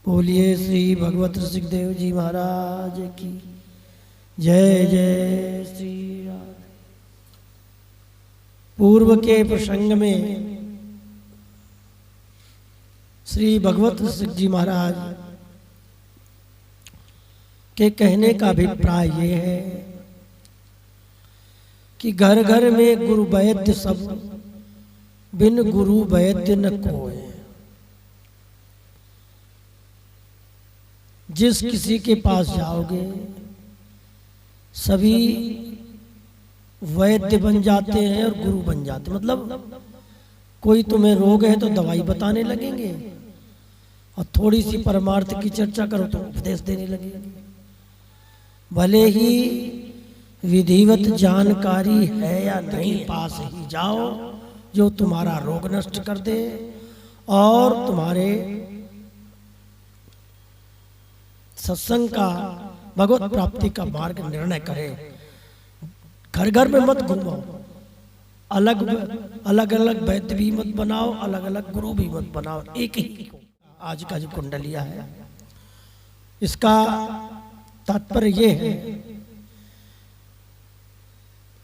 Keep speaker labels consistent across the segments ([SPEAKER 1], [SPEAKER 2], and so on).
[SPEAKER 1] बोलिए श्री भगवत ऋषिदेव जी महाराज की जय। जय श्री राम। पूर्व के प्रसंग में श्री भगवत ऋषि जी महाराज के कहने का अभिप्राय ये है कि घर घर में गुरु वैद्य सब, बिन गुरु वैद्य न कोय। जिस किसी के पास जाओगे सभी वैद्य बन जाते हैं और गुरु बन जाते हैं। मतलब कोई तुम्हें रोग है तो दवाई बताने लगेंगे और थोड़ी सी परमार्थ की चर्चा करो तो उपदेश देने लगेंगे। भले ही विधिवत जानकारी है या नहीं, पास ही जाओ जो तुम्हारा रोग नष्ट कर दे और तुम्हारे सत्संग का, भगवत प्राप्ति का मार्ग निर्णय करे। घर घर में मत घूमो, अलग अलग वैद्य भी मत बनाओ, अलग अलग गुरु भी मत बनाओ, एक ही। आज का जो कुंडलिया है इसका तात्पर्य ये है,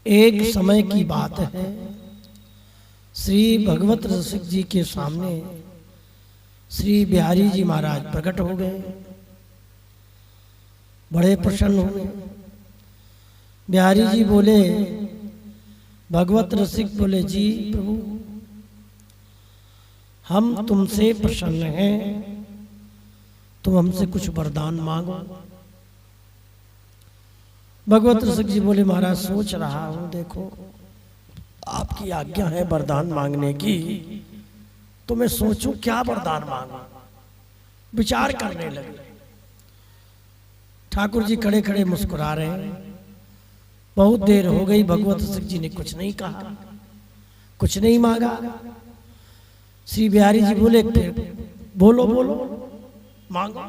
[SPEAKER 1] एक समय की बात है, श्री भगवत रसिक जी के सामने श्री बिहारी जी महाराज प्रकट हो गए। बड़े प्रसन्न हुए। बिहारी जी बोले, भगवत रसिक बोले, जी प्रभु हम तुमसे प्रसन्न हैं, तुम हमसे कुछ वरदान मांगो। भगवत रसिक जी बोले, महाराज सोच रहा हूं, देखो आपकी आज्ञा है वरदान मांगने की, तो मैं सोचूं क्या वरदान मांगू। विचार करने लगे। ठाकुर जी खड़े खड़े मुस्कुरा रहे हैं। बहुत देर हो गई, भगवत रसिक जी ने कुछ नहीं कहा, कुछ नहीं मांगा। श्री बिहारी जी बोले, फिर बोलो बोलो मांगो।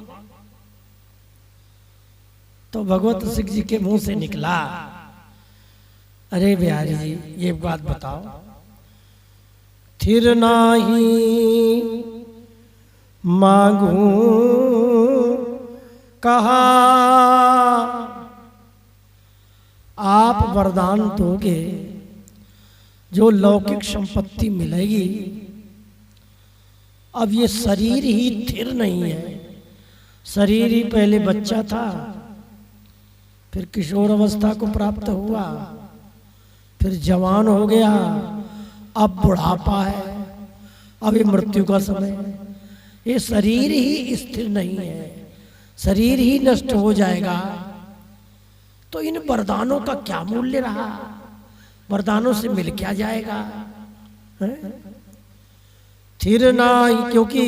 [SPEAKER 1] तो भगवत रसिक जी के मुंह से निकला, अरे बिहारी जी ये बात बताओ, थिर नाही मांगू कहा, आप वरदान दोगे जो लौकिक संपत्ति मिलेगी। अब ये शरीर ही थिर नहीं है। शरीर ही पहले बच्चा था, फिर किशोर अवस्था को प्राप्त हुआ, फिर जवान हो गया, अब बुढ़ापा है, अब ये मृत्यु का समय है। ये शरीर ही स्थिर नहीं है, शरीर ही नष्ट हो जाएगा। तो इन वरदानों का क्या मूल्य रहा? वरदानों से मिल क्या जाएगा? स्थिर नहीं, क्योंकि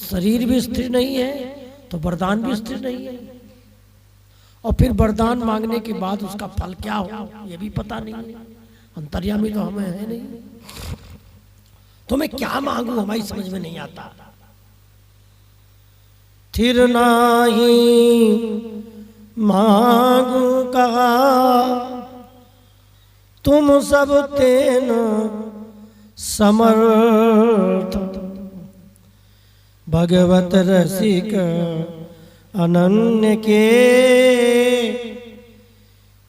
[SPEAKER 1] शरीर भी स्थिर नहीं है तो वरदान भी स्थिर नहीं है। और फिर वरदान मांगने के बाद उसका फल क्या हो ये भी पता नहीं है। अंतर्यामी तो हमें है नहीं। तो मैं क्या मांगू, हमारी समझ में नहीं आता। थिर नाही मांगू कहा, तुम सब तेन समर्थ। भगवत रसिक अनन्य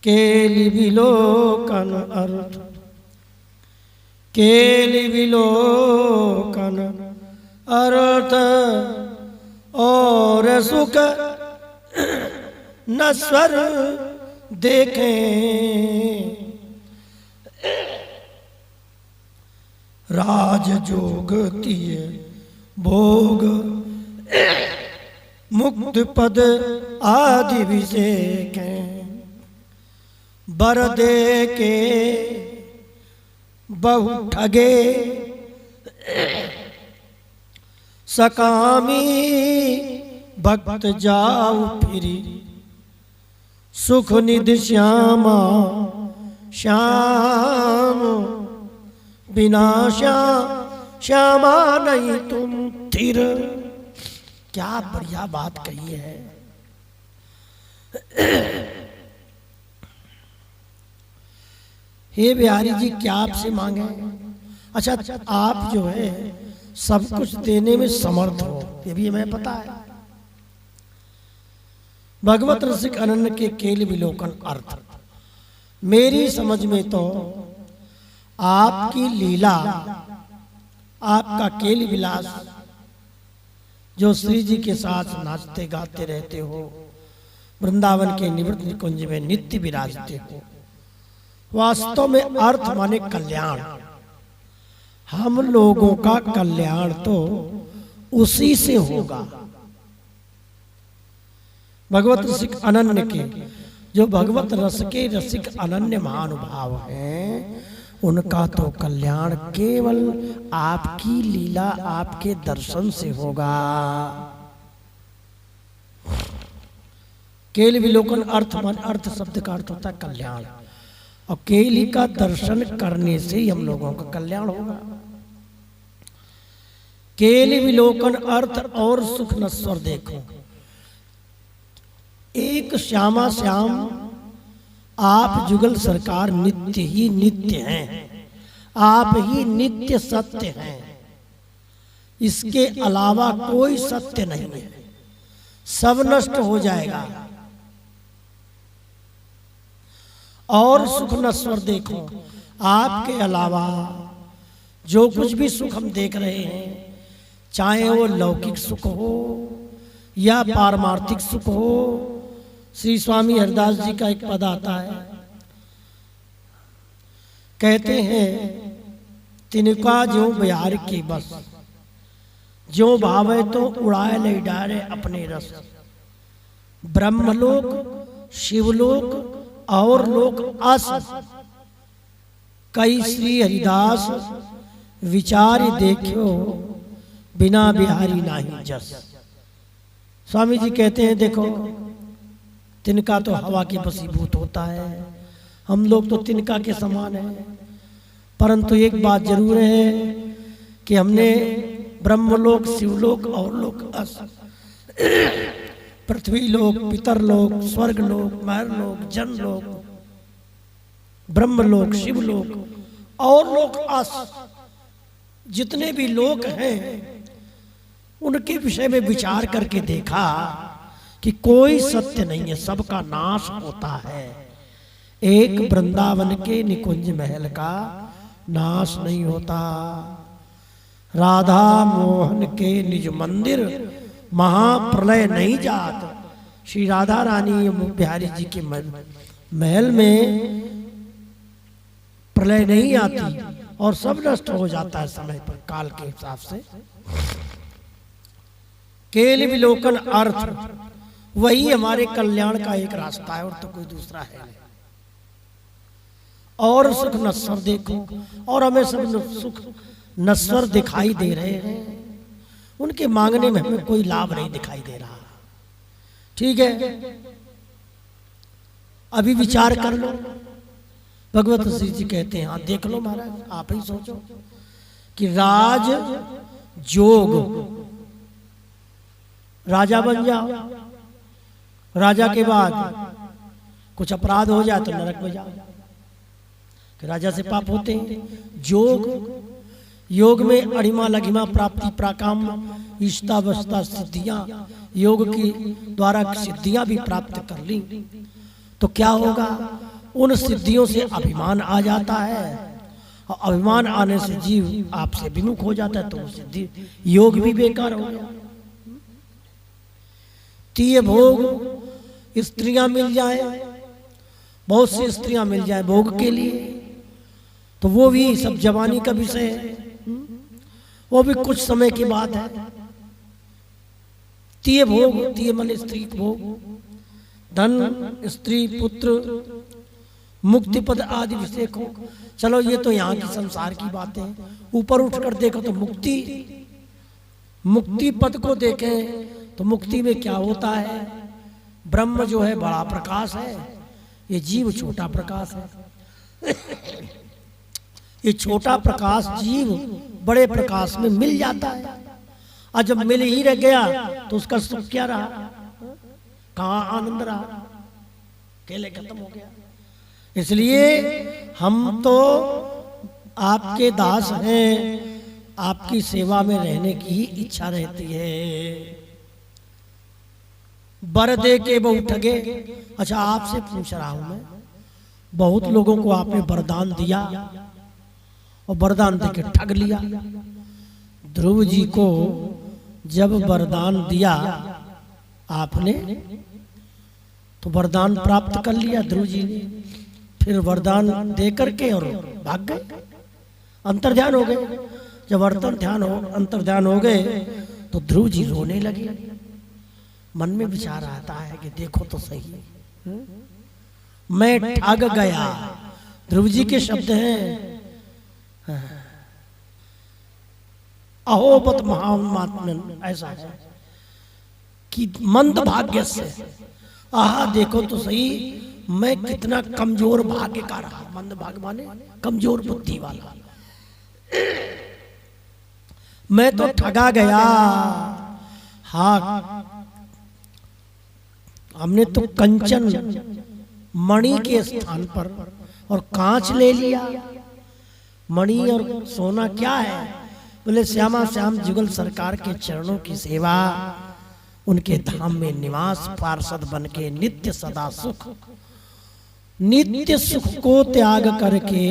[SPEAKER 1] केलि विलोकन अर्थ, केलि विलोकन अर्थ और सुख नश्वर देखें। राजजोग तिय भोग मुक्त पद आदि विषेकें। बर दे के बहु ठगे सकामी भक्त जाऊ फिरी। सुख निधि श्यामा श्याम बिना श्यामा नहीं तुम थिर। क्या बढ़िया बात कही है। हे बिहारी जी क्या आपसे मांगे? अच्छा आप जो है सब कुछ देने में समर्थ हो, ये भी हमें पता है। भगवत रसिक अनन्य के केल विलोकन अर्थ, मेरी समझ में तो आपकी लीला, आपका केल विलास, जो श्री जी के साथ नाचते गाते रहते हो, वृंदावन के निवृत्त निकुंज में नित्य विराजते हो, वास्तव में अर्थ माने कल्याण। हम लोगों का कल्याण तो उसी से होगा। भगवत रसिक अनन्य के, जो भगवत रस के रसिक अनन्य महानुभाव हैं, उनका तो कल्याण केवल आपकी लीला, आपके दर्शन से होगा। केल विलोकन अर्थ मन, अर्थ शब्द का अर्थ होता है कल्याण, और केली का दर्शन करने से ही हम लोगों का कल्याण होगा। केल विलोकन अर्थ और सुख नश्वर देखो, एक श्यामा श्याम आप जुगल सरकार नित्य ही नित्य हैं, आप ही नित्य सत्य हैं, इसके अलावा कोई सत्य नहीं है, सब नष्ट हो जाएगा। और सुख नश्वर देखो, आपके अलावा जो कुछ भी सुख हम देख रहे हैं, चाहे वो लौकिक सुख हो या पारमार्थिक सुख हो। श्री स्वामी हरिदास जी का एक पद आता है, कहते हैं तिनका जो बिहार की बस, जो भावे तो उड़ाए ले डारे अपने रस। ब्रह्मलोक, शिवलोक और लोक अस, कई श्री हरिदास विचार देखियो, बिना बिहारी नाही जस। स्वामी जी कहते हैं देखो, तिनका तो हवा के वशीभूत होता है, हम लोग तो तिनका के समान हैं। परंतु एक बात जरूर है कि हमने ब्रह्मलोक, शिवलोक और लोक अस, पृथ्वी लोक, पितरलोक, स्वर्ग लोक, महरलोक, जनलोक, ब्रह्मलोक, शिवलोक और लोक अस, जितने भी लोक हैं उनके विषय में विचार करके देखा कि कोई सत्य नहीं है, सबका नाश होता है। एक वृंदावन के निकुंज महल का नाश नहीं होता। राधा मोहन के निज मंदिर महाप्रलय नहीं जात। श्री राधा रानी बिहारी जी के महल में प्रलय नहीं आती और सब नष्ट हो जाता है समय पर, काल के हिसाब से। केल विलोकन अर्थ वही हमारे कल्याण का एक रास्ता है और तो कोई दूसरा है नहीं। और सुख नश्वर देखो, और हमें सब सुख नश्वर दिखाई दे रहे हैं, उनके मांगने में हमें कोई लाभ नहीं दिखाई दे रहा। ठीक है, अभी विचार कर लो। भगवत श्री जी कहते हैं, हाँ देख लो महाराज, आप ही सोचो कि राज जोग, राजा बन जाओ, राजा के बाद कुछ अपराध हो जाए तो नरक में जाओ, कि राजा से पाप होते हैं। जोग, योग में अणिमा लघिमा प्राप्ति प्राकाम इष्टा वस्ता सिद्धियां, योग की द्वारा सिद्धियां भी प्राप्त कर ली तो क्या होगा, उन सिद्धियों से अभिमान आ जाता है, और अभिमान आने से जीव आपसे विमुख हो जाता है, तो वो सिद्धि योग भी बेकार हो गया। तीय भोग, स्त्रियां मिल जाए, बहुत सी स्त्रियां मिल जाए भोग के लिए, तो वो भी सब जवानी का विषय है, वो भी कुछ समय के बाद है। तीय भोग, तीय मन स्त्री भोग, धन, स्त्री, पुत्र, मुक्ति पद आदि विषय को। चलो ये तो यहाँ की संसार की बातें हैं। ऊपर उठकर देखो तो मुक्ति पद को देखें तो मुक्ति में क्या होता है, ब्रह्म जो है बड़ा प्रकाश है, ये जीव छोटा प्रकाश है। ये छोटा प्रकाश जीव बड़े प्रकाश में मिल जाता है, और जब मिल ही रह गया तो उसका सुख क्या रहा, कहाँ आनंद रहा, केले खत्म हो गया। इसलिए हम तो आपके दास हैं, आपकी सेवा में रहने की ही इच्छा रहती है। वर दे के बहु ठगे। अच्छा, आपसे पूछ रहा हूं मैं, बहुत लोगों को आपने वरदान दिया और वरदान देके ठग लिया। ध्रुव जी को जब वरदान दिया आपने तो वरदान प्राप्त कर लिया ध्रुव जी ने, फिर वरदान दे करके और भाग गए, अंतर्ध्यान हो गए। जब अंतर्ध्यान हो गए तो ध्रुव जी रोने लगे। मन में विचार आता है कि देखो तो सही, मैं ठग गया। ध्रुव जी के शब्द हैं, अहोबत महात्मन, ऐसा है कि मंद भाग्य से, आहा देखो तो सही मैं कितना कमजोर भाग्य का रहा। मंद भाग्य माने कमजोर बुद्धि वाला, मैं तो ठगा गया। हाँ, हमने तो कंचन मणि के स्थान पर और कांच ले लिया। मणि और सोना क्या है? बोले श्यामा श्याम जुगल सरकार के चरणों की सेवा, उनके धाम में निवास, पार्षद बन के नित्य सदा सुख, नित्य सुख को त्याग करके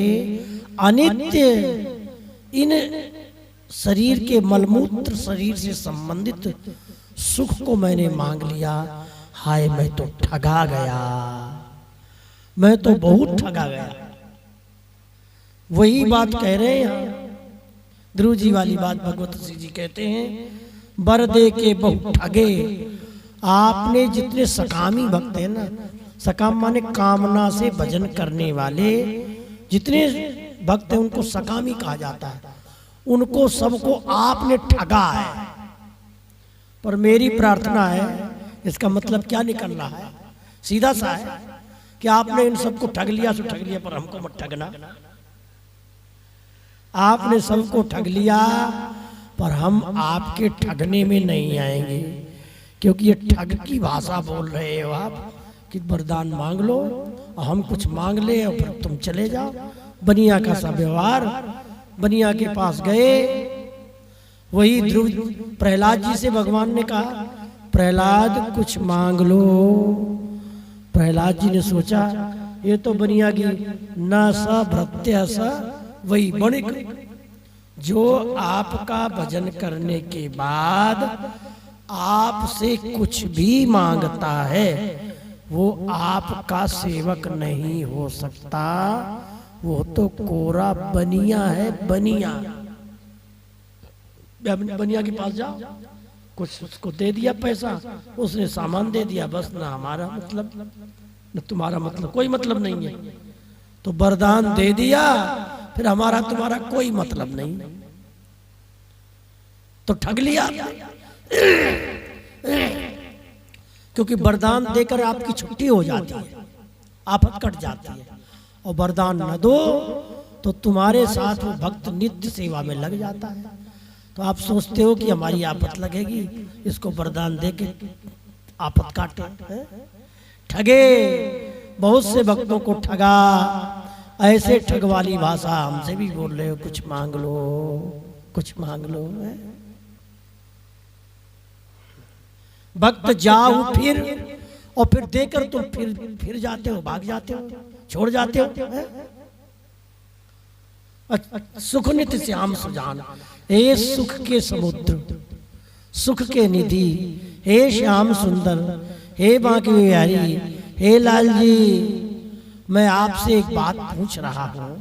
[SPEAKER 1] अनित्य इन शरीर के मलमूत्र शरीर से संबंधित सुख को मैंने मांग लिया। हाय मैं तो ठगा गया, मैं तो बहुत ठगा गया। वही बात कह रहे हैं ध्रुव जी वाली बात भगवत श्री जी कहते हैं, वर दे के बहु ठगे। आपने जितने सकामी भक्त हैं ना, सकाम माने कामना से भजन करने वाले जितने भक्त हैं उनको सकामी कहा जाता है। उनको सबको आपने ठगा है। पर मेरी प्रार्थना है, इसका मतलब क्या निकल रहा है? सीधा सा है कि आपने इन सबको ठग लिया सो ठग लिया, पर हमको मत ठगना। आपने सबको ठग लिया पर हम आपके ठगने में नहीं आएंगे, क्योंकि ये ठग की भाषा बोल रहे हो आप कि वरदान मांग लो और हम कुछ मांग ले और फिर तुम चले जाओ। बनिया का सा व्यवहार। बनिया के पास गए, वही ध्रुव प्रहलाद जी से भगवान ने कहा, प्रहलाद कुछ मांग लो। प्रहलाद जी ने सोचा ये तो बनिया की न स भृत्य स वही बणिक, जो आपका भजन करने के बाद आपसे कुछ भी मांगता है वो आपका सेवक नहीं हो सकता। वो तो कोरा बनिया है, बनिया। बनिया के पास जाओ, कुछ उसको दे दिया पैसा, उसने सामान दे दिया, बस ना हमारा मतलब न तुम्हारा मतलब, कोई मतलब नहीं है। तो वरदान दे दिया, फिर हमारा तुम्हारा कोई मतलब नहीं, तो ठग लिया। क्योंकि वरदान देकर आपकी छुट्टी हो जाती है, आफत कट जाती है। और वरदान न दो तो तुम्हारे साथ वो भक्त नित्य सेवा में लग जाता है। तो आप सोचते हो कि हमारी आफत लगेगी, इसको वरदान देके आफत काटे। ठगे, बहुत से भक्तों को ठगा। ऐसे ठग वाली भाषा हमसे भी बोल रहे हो, कुछ मांग लो, कुछ मांग लो। भक्त जाओ फिर, और फिर देकर तुम फिर जाते हो, भाग जाते हो, छोड़ जाते हो। सुख नित्य श्याम सुजान, हे सुख के समुद्र, सुख के निधि, हे श्याम सुंदर, हे बांके बिहारी, हे लाल जी, मैं आपसे एक बात पूछ रहा हूं,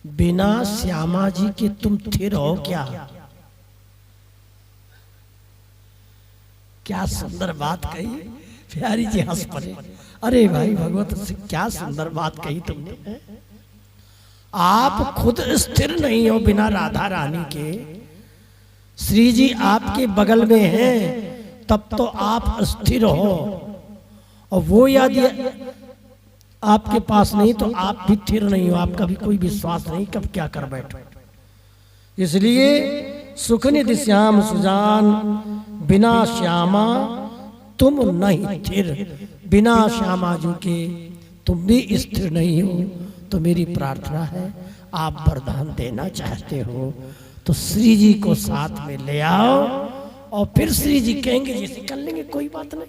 [SPEAKER 1] बिना श्यामा जी के तुम थिर हो क्या? क्या सुंदर बात कही। प्यारी जी हंस पड़े, अरे भाई भगवत से क्या सुंदर बात कही तुमने। आप खुद स्थिर नहीं हो बिना राधा रानी के। श्री जी आपके बगल में हैं, तब तो आप स्थिर हो, और वो यदि आपके पास नहीं तो आप भी स्थिर नहीं हो, आपका भी कोई विश्वास नहीं, कब क्या कर बैठो। इसलिए सुख निधि श्याम सुजान, बिना श्यामा तुम नहीं स्थिर। बिना श्यामा जी के तुम भी स्थिर नहीं हो। तो मेरी प्रार्थना है, आप वरदान देना चाहते हो तो श्री जी को साथ में ले आओ और फिर श्री जी कहेंगे जैसे कर लेंगे, कोई बात नहीं।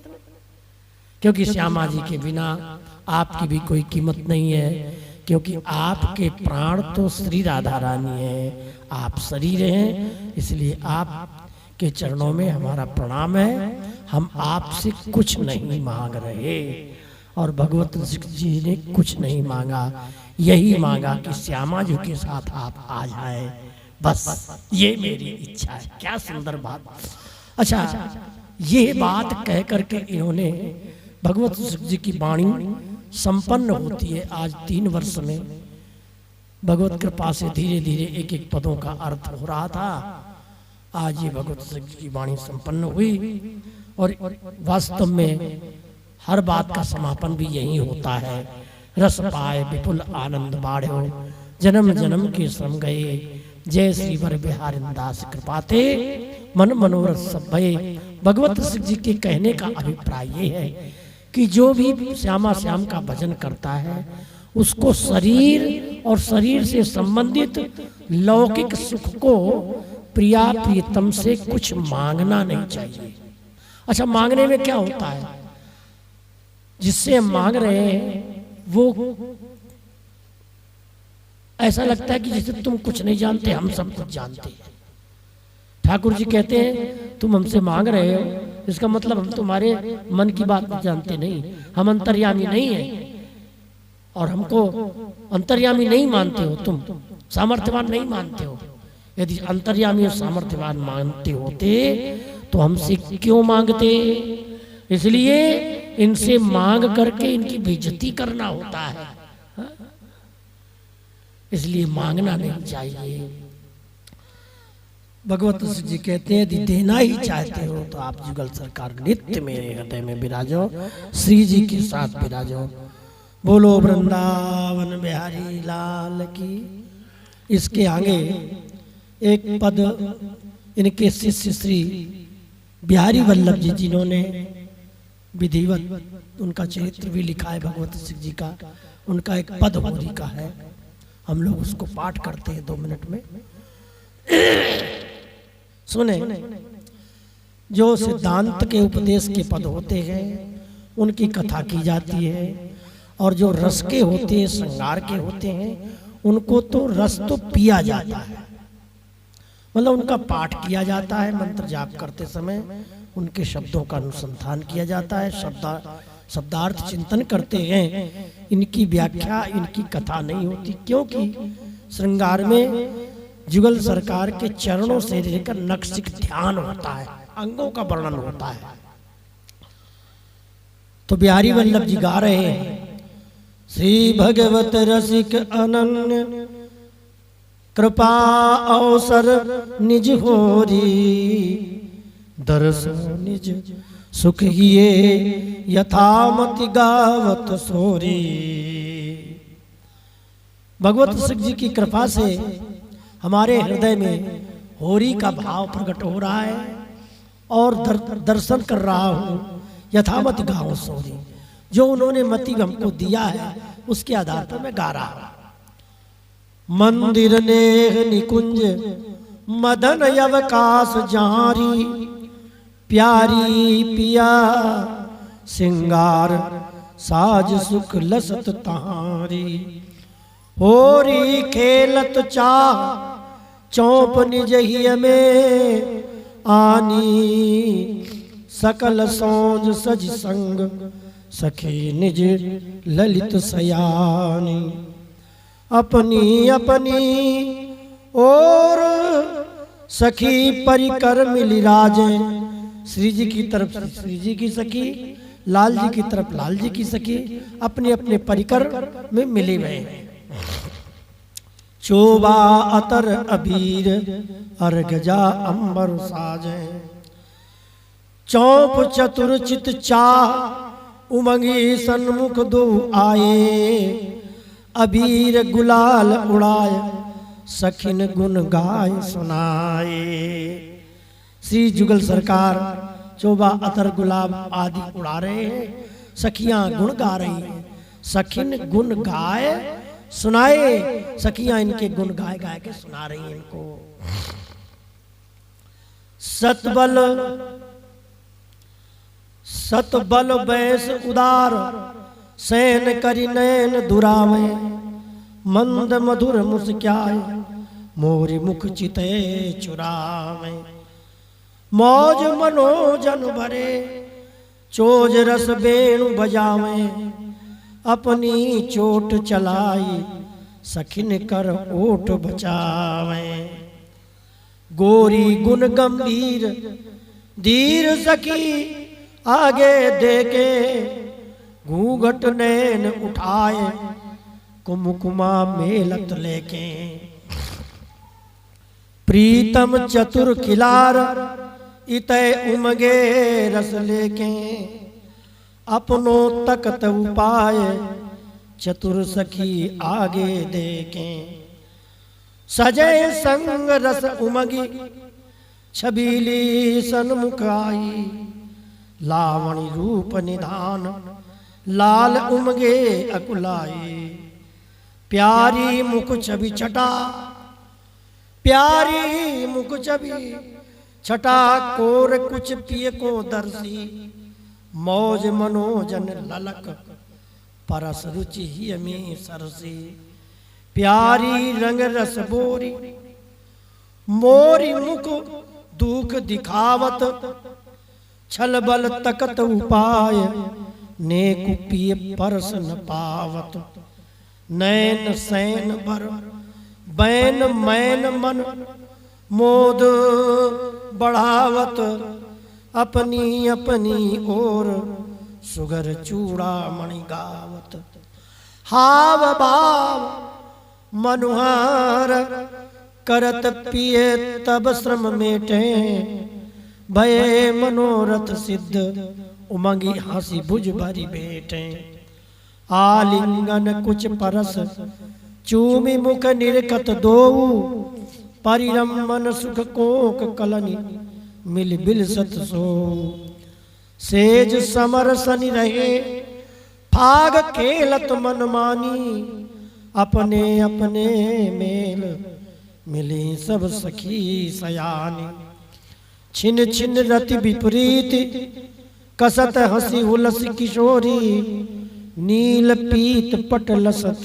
[SPEAKER 1] क्योंकि श्यामा जी के बिना आपकी भी कोई कीमत नहीं है, क्योंकि आपके प्राण तो श्री राधा रानी है, आप शरीर हैं। इसलिए आपके चरणों में हमारा प्रणाम है। हम आपसे कुछ नहीं मांग रहे और भगवत जी ने कुछ नहीं मांगा, यही मांगा कि श्यामा जी के साथ आप आ जाए, बस ये मेरी इच्छा है। क्या सुंदर बात। अच्छा, ये बात कह करके इन्होंने भगवत जी की वाणी संपन्न होती है। आज 3 वर्ष में भगवत कृपा से धीरे धीरे एक एक पदों का अर्थ हो रहा था। आज ये भगवत जी की वाणी संपन्न हुई और वास्तव में हर बात का समापन भी यही होता है। रस पाए विपुल आनंद बाढ़ो, जन्म जन्म के श्रम गए, जय श्री वर बिहारी दास कृपाते, मन मनोरथ सब भये। भगवत जी के कहने का अभिप्राय ये है कि जो भी श्यामा श्याम का भजन करता है उसको शरीर और शरीर से संबंधित लौकिक सुख को प्रिया प्रियतम से कुछ मांगना नहीं चाहिए। अच्छा, मांगने में क्या होता है? जिससे हम मांग रहे हैं वो ऐसा लगता है कि जैसे तुम कुछ नहीं जानते, हम सब कुछ जानते हैं। ठाकुर जी कहते हैं तुम हमसे मांग रहे हो, इसका मतलब हम तुम्हारे मन की बात जानते नहीं, हम अंतर्यामी नहीं हैं और हमको अंतर्यामी नहीं मानते हो, तुम सामर्थ्यवान नहीं मानते हो। यदि अंतर्यामी और सामर्थ्यवान मानते होते तो हमसे क्यों मांगते? इसलिए इनसे मांग करके इनकी बेइज्जती करना होता है, इसलिए मांगना नहीं चाहिए। भगवत जी कहते हैं यदि देना ही चाहते हो तो आप जुगल सरकार नित्य मेरे हृदय में विराजो, श्री जी के साथ विराजो। बोलो वृंदावन बिहारी लाल की। इसके आगे एक पद इनके शिष्य श्री बिहारी वल्लभ जी, जिन्होंने विधिवत उनका चरित्र भी लिखा है भगवत जी का, उनका एक पद होरी का है। हम लोग उसको पाठ करते हैं 2 मिनट में। सुने, जो सिद्धांत के उपदेश के पद होते हैं उनकी कथा की जाती है, और जो रस के होते हैं, श्रृंगार के होते हैं, उनको तो रस तो पिया जाता है, मतलब उनका पाठ किया जाता है। मंत्र जाप करते समय उनके शब्दों का अनुसंधान किया जाता है, शब्दार्थ चिंतन करते हैं। इनकी व्याख्या, इनकी कथा नहीं होती, क्योंकि श्रृंगार में जुगल सरकार के चरणों से लेकर नक्शिक ध्यान होता है, अंगों का वर्णन होता है। तो बिहारी वल्लभ जी गा रहे हैं, श्री भगवत रसिक अनन्य कृपा अवसर निज होरी, दर्शो निज सुख हिये यथामति गावत सोरी। भगवत सिख जी की कृपा से हमारे हृदय में होरी का भाव प्रकट हो रहा है और दर्शन कर रहा हूँ। यथामति गावत सोरी, जो उन्होंने मति हमको दिया है उसके आधार पर मैं गा रहा हूँ। मंदिर नेह निकुंज मदन अवकाश जारी, प्यारी पिया सिंगार साज सुख लसत तारी। होरी खेलत चाह चौप निज हिय में आनी, सकल सौज सज संग सखी निज ललित सयानी। अपनी अपनी और सखी परिकर मिली राजे, श्री जी की तरफ श्री जी की सखी, लाल जी की तरफ लाल जी की सखी, अपने अपने परिकर में मिले हुए हैं। चोबा अतर अबीर अर्गजा अंबर साजे, चौप चतुर चित चाह उमंगी सन्मुख दो आए। अबीर गुलाल उड़ाए सखिन गुन गाय सुनाए। श्री जुगल सरकार चोबा अतर गुलाब आदि उड़ा रहे हैं, सखियां गुण गा रही हैं। सखिन गुण गाय सुनाए, सखियां इनके गुण गाय गाय के सुना रही हैं इनको। सतबल सतबल बैस उदार, सैन करि नैन दुरावे, मंद मधुर मुस्क्याय, मोरी मुख चिते चुरावे। मौज मनोजन भरे, चोज रस बेणु बजावे, अपनी चोट चलाई, सखिन कर ओट बचावे। गोरी गुण गंभीर, धीर सखी आगे देके, घूंघट नैन उठाए, कुमकुमा मेलत लेके। प्रीतम चतुर खिलार, इतय उमगे रस लेके, अपनो तकत उपाय, चतुर सखी आगे देके। सजय संग रस उमगी, छबीली सन्मुख आई, लावणी रूप निधान, लाल उमगे अकुलाई। प्यारी मुख छवि छटा, प्यारी मुख छवि छटा, कोर कुछ पिय को दर्शी, मौज मनोजन ललक, परस रुचि ही में सरसी। प्यारी रंग रस बोरी, मोरी मुख दुख दिखावत, छल बल तकत उपाय, नेक पिय परस न पावत। नैन सैन बर बैन मैन मन, मोद बढ़ावत, अपनी अपनी ओर, सुगर चूड़ा मणि गावत। हाव भाव मनुहार, करत पिए तब श्रम मेटे, भये मनोरथ सिद्ध, उमंगी हंसी भुज भरी बेटे। आलिंगन कुछ परस, चूमी मुख निरखत दोऊ, परिरमन सुख कोक कलनी, मिल बिल सत सो। सेज समर सनि रहे, फाग खेलत मन मानी, अपने अपने मेल, मिली सब सखी सयानी। छिन छिन रति विपरीत, कसत हंसी हुलस किशोरी, नील पीत पट लसत,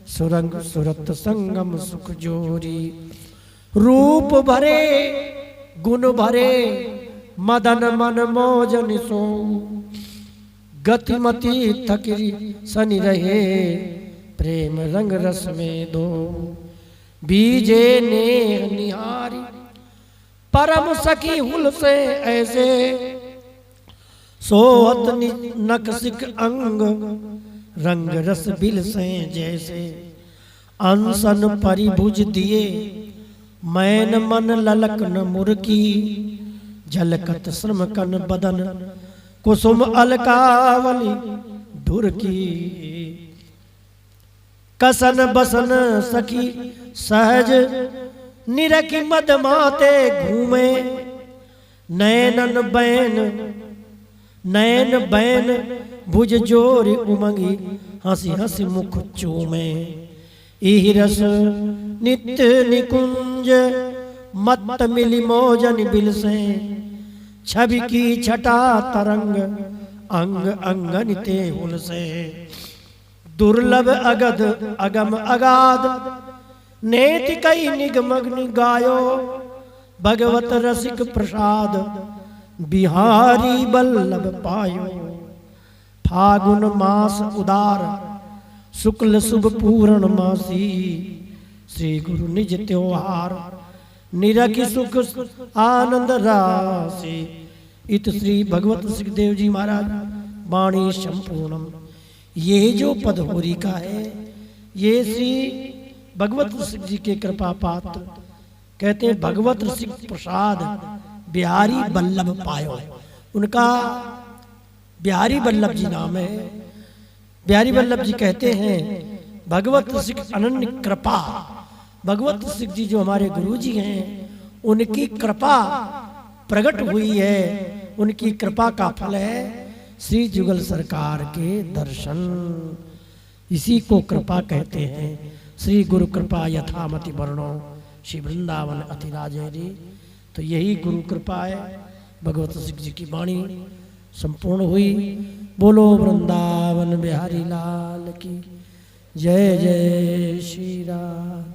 [SPEAKER 1] सुरंग सुरत संगम सुख जोरी। रूप भरे गुण भरे, मदन मन मौजन सो, गतिमति थकरी सनि रहे, प्रेम रंग रस में दो। बीजे नेह निहारी, परम सखी हुल से ऐसे, सोहत नकसिक अंग, रंग रस बिल से जैसे। अनसन परिभुज दिए, मैन मन ललक न मुर्की, झलकत श्रम कन बदन, कुसुम अलकावली ढुरकी। कसन बसन सखी सहज, निरखी मद माते घूमे, नैनन बैन नैन बैन, भुज जोरी उमंगी, हंसी हंसी मुख चूमे। इहि रस नित्य निकुंज, मत मिली मौजन बिल से, छवि की छटा तरंग, अंग अंगनिते हुल से। दुर्लभ अगध अगम अगाध, नेति कई निगमग्नि गायो, भगवत रसिक प्रसाद, बिहारी बल्लभ पायो। फागुन मास उदार, शुक्ल शुभ पूर्ण मासी, श्री गुरु निज त्योहार, निरखि सुख आनंद राशि। इत श्री भगवत सुखदेव जी महाराज वाणी संपूर्णम। ये जो पद होरी का है, ये श्री भगवत सिंह जी के कृपा पात्र, कहते हैं भगवत सिंह प्रसाद बिहारी बल्लभ पायो। उनका बिहारी बल्लभ जी नाम है। बिहारी बल्लभ जी कहते हैं भगवत सिंह अनन्य कृपा। भगवत सिंह जी जो हमारे गुरु जी हैं, उनकी कृपा प्रकट हुई है, उनकी कृपा का फल है श्री जुगल सरकार के दर्शन। इसी को कृपा कहते हैं। श्री गुरु कृपा यथामति वर्णो, श्री वृंदावन अतिराजरी। तो यही गुरु कृपा है। भगवत सिंह जी की वाणी संपूर्ण हुई। बोलो वृंदावन बिहारी लाल की जय। जय श्री राधे।